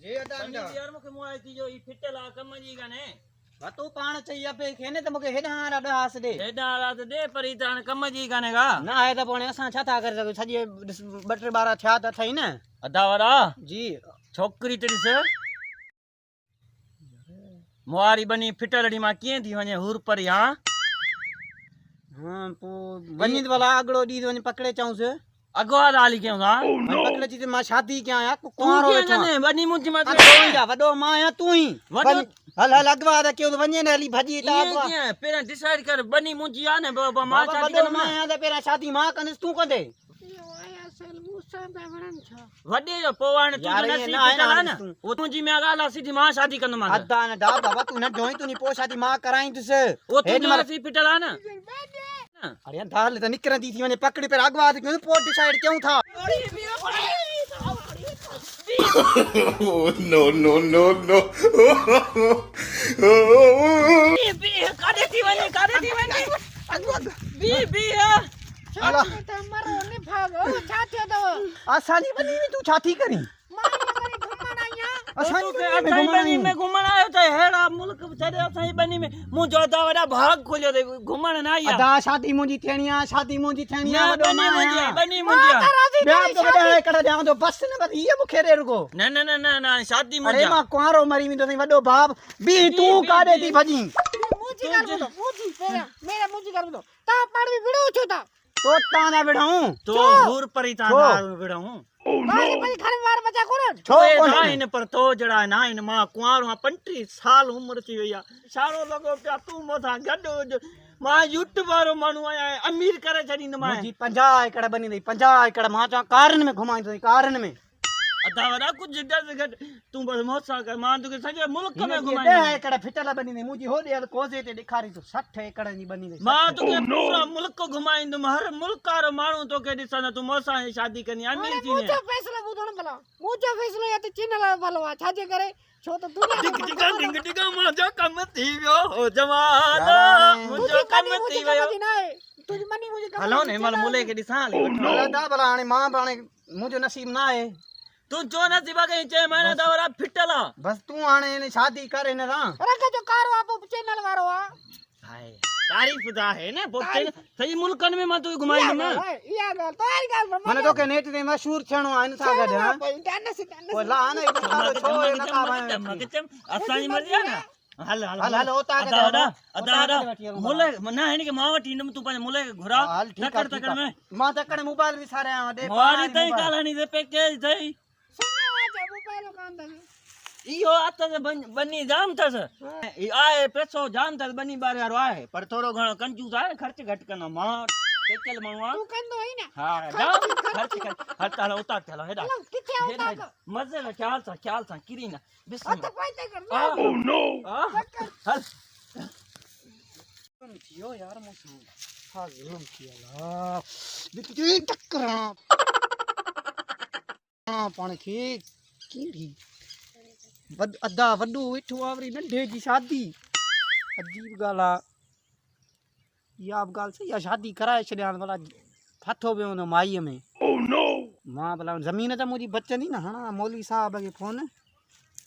जे अदा यार मुके मोबाइल थी जो ई फिटला कम जी गाने तू पाण चाहिए पे खेने त मुके हेडा हारा डहास दे हेडा रात दे पर ई तान कम जी गाने गा ना है त पोणे असा छा था करे सके सजे 2-12 थया त थई न अदा वाला जी छोकरी तेरी से मुआरी बनी फिटलड़ी मा किए थी वने हुर पर या हां पो वनी वाला अगलो दी वने पकड़े चाऊ से अगवा दाली क्यों सा पकड़े जी मां शादी क्या या कुआरो वेठो बनी मुंजी मा तू ही जा वडो मां या तू ही हल हल अगवा दा क्यों वने ने हली भजी ता अगवा ये पेरा डिसाइड कर बनी मुंजी आ ने बाबा मां शादी कर मां या पेरा शादी मां कनस तू कंदे वडे जो पोवान तू नसीब चला ना वो तुंजी में गाला सीधी मां शादी करनो मा अदा ने डा बाबा तू न जोई तू नी पो शादी मां कराई तुस वो तू नसीब पिटला ना अरे दाल त निकर दी थी वने पकड़ी पर अगवा दी क्यों पो डिसाइड क्यों था no no no no बी काडे थी वने अगवा बी चला त मरो ने भागो छा थियो तो आसानी बनी तू छाती करी असाई बनी में घुमण आयो त हेड़ा मुल्क छड़े असाई बनी में मु जो दा वडा भाग खोलियो ते घुमण ना आया अदा शादी मुंजी थेणिया शादी मुंजी थेणिया बनी मुंजी बे तो वडा एकड़ा जा तो बस न बस ये मुखे रे रुको ना शादी मुंजी अरे मां कुआरो मरी मी तो वडो बाप बी तू काडे थी भजी मुंजी कर दो मुंजी मेरा मुंजी कर दो ता पाड़ भी विड़ो छो ता तो ताना विड़ाऊं तो हुर परी ताना विड़ाऊं घर बार बचा कोन छो ना इन पर तो जड़ा ना इन मां कुआरो 35 साल उम्र थी वया सारो लगो प्या तू मोथा गडो मां यूट्यूब वारो मानु आया अमीर करे छडींद मां जी 50 एकड़ बनी दई 50 एकड़ मां चा कारण में घुमाई दई कारण में अदा वडा कुछ जद गड तू बस मोसा कर मां तू सजे मुल्क में घुमाई दे एकड़ फिटला बनी दई मुजी हो दे कोसे ते दिखारी तो 60 एकड़ नी बनी दई मां तू के पूरा मुल्क घुमाईंद हर मुल्क रो मानु तो के दिसन तू मोसा शादी करनी अमीर थी मुजो फैसला बुधण भला मुजो फैसलो या ते चिन्ह वालो छाजे करे छो तो दुनिया डिग डिग मां जो कम थी वियो हो जवान मुजो कम थी वियो तुझी मनी मुझे हलो ने मल मुले के दिसा ले दा भला हाने मां बाणे मुजो नसीब ना है तू जो नसीब के चे महीना दवरा फिटला बस तू हाने ने शादी करे न रा रख जो कारो आपो चैनल वारो आ हाय तारीफ दा है ना बोते सही मुल्कन में मा तू घुमाई ना या गल तोरी गल मने तो के नेट ते मशहूर छणो आइन सा गड हां ओ ला ना तारो छो न का भाई असाई मर जा ना हल ओता अदा मुले ना है के मावटी न तू पने मुले घुरा तकड़ में मां तकड़ मोबाइल भी सारे आ दे मारी तई कालानी दे पैकेज थई मोबाइल काम दे इहो अत बनी जाम थस आए पैसो जाम थस बनी बार यारो आए पर थोड़ो घणो कंजूस आए खर्च घट करनो मां पेचल मानुआ तू कंदो ही ना हां जाम खर्च कर हर ताला उतार चलो हेडा किथे उतार मजे ना ख्याल सा किरी ना बिस्मिल्लाह तो पाइते कर oh no हल तुम थियो यार मुसु हां जुल्म किया ला दिती टकरा हां पानी की कीड़ी अदा वड्डू इठो आवरी नंढे जी शादी अजीब गाला या अब गाल से या शादी कराए छड्यान वाला हथो बे न माई में oh no मां भला जमीन त मुजी बचनी ना हां मौलवी साहब के फोन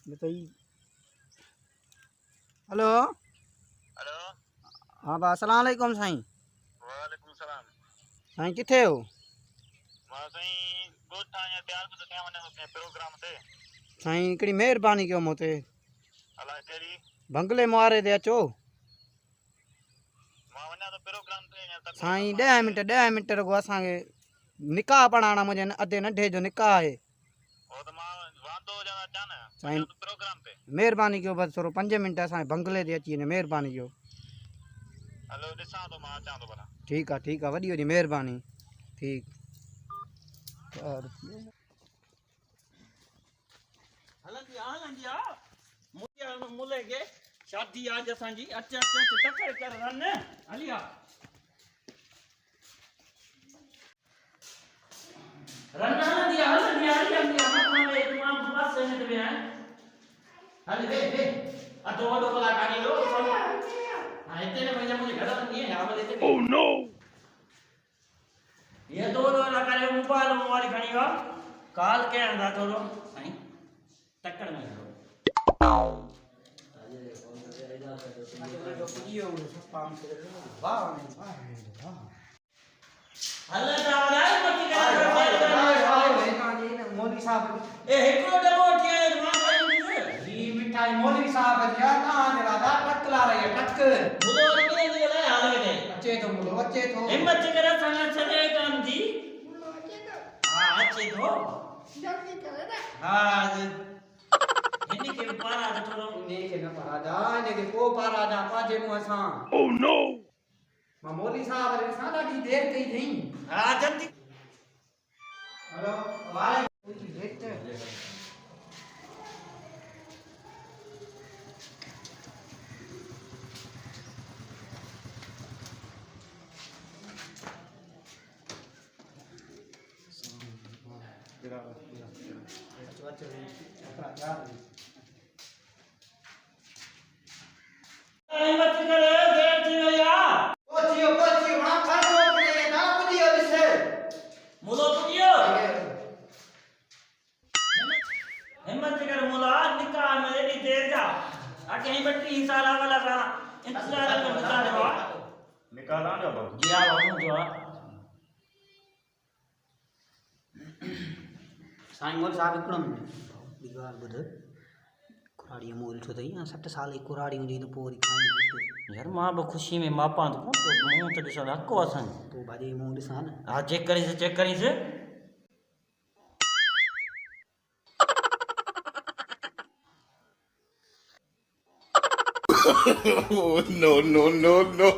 बताई हेलो हां बा अस्सलाम वालेकुम साईं वालेकुम सलाम साईं किथे हो मां साईं गोठा या तैयार तो क्या वने प्रोग्राम ते साईं कड़ी मेहरबानी कयो मोते अला केड़ी बंगले मारे दे अचो मां वने तो प्रोग्राम ते साईं 10 मिनट रगो असा के निकाह पढ़ाना मुझे अधे नंढे जो निकाह है ओ तो मां वांदो जाना चाहना साईं तो प्रोग्राम ते मेहरबानी कयो बस थोरो 5 मिनट असा बंगले दे अची ने मेहरबानी कयो हेलो दिसा तो मां चा तो भला ठीक है वडी वडी मेहरबानी ठीक हलंदिया मुझे मुले के शादी आज असा जी अच टकर कर रन हलिया रन हलंदिया हलिया तमाम बस ने बे हल बे अतो वडो कला काडी लो हां इतने भैया मुझे घर नहीं है आवले ते oh no ये तो ना करे मोबाइल मोबाइल खणी वा काल के अंदा थोड़ो साईं टक्कर में उड़े सब काम से वाह वाह हल्ला जावड़ा मत कर मौलवी साहब ए हिकड़ो डबो थिए मां कई जी मिठाई मौलवी साहब जा ना राधा टक ला रही है टक मुलो के लिए हाल में अचे तो मुलो अचे तो हिम्मत करे संग छड़े काम थी हां अचे तो जल्दी करे ना हां हिन्नी के पारा तो थोड़ो ने के न पारा ने के को पारा जा पाजे मु असा Oh no! मां मौलवी साहब रे साडा दी देर कई थई हां जल्दी हेलो वाले कोई लेट हिम्मत करे देर थी या कोचियो वहां खड़ो करे ना पुदियो दिसे मुलो पुदियो हिम्मत कर मुला निकाह में एडी देर जा आके ही बट्टी साला वाला साला इंतजार में बता दे बा निकाल आंगा बाबू जी आ बाबू जो साईं मोल साहब हिकिड़ो मिनट दीवार ॿुध कुराड़ी मोल छो अथई 60 साल जी कुराड़ी हुजे त पोइ वरी खाई यार मां बि ख़ुशी में मापां तो मुंह तो ॾिसो हको असन पोइ भाॼी मुंहुं ॾिसां न हा चेक करीस Oh no no no no!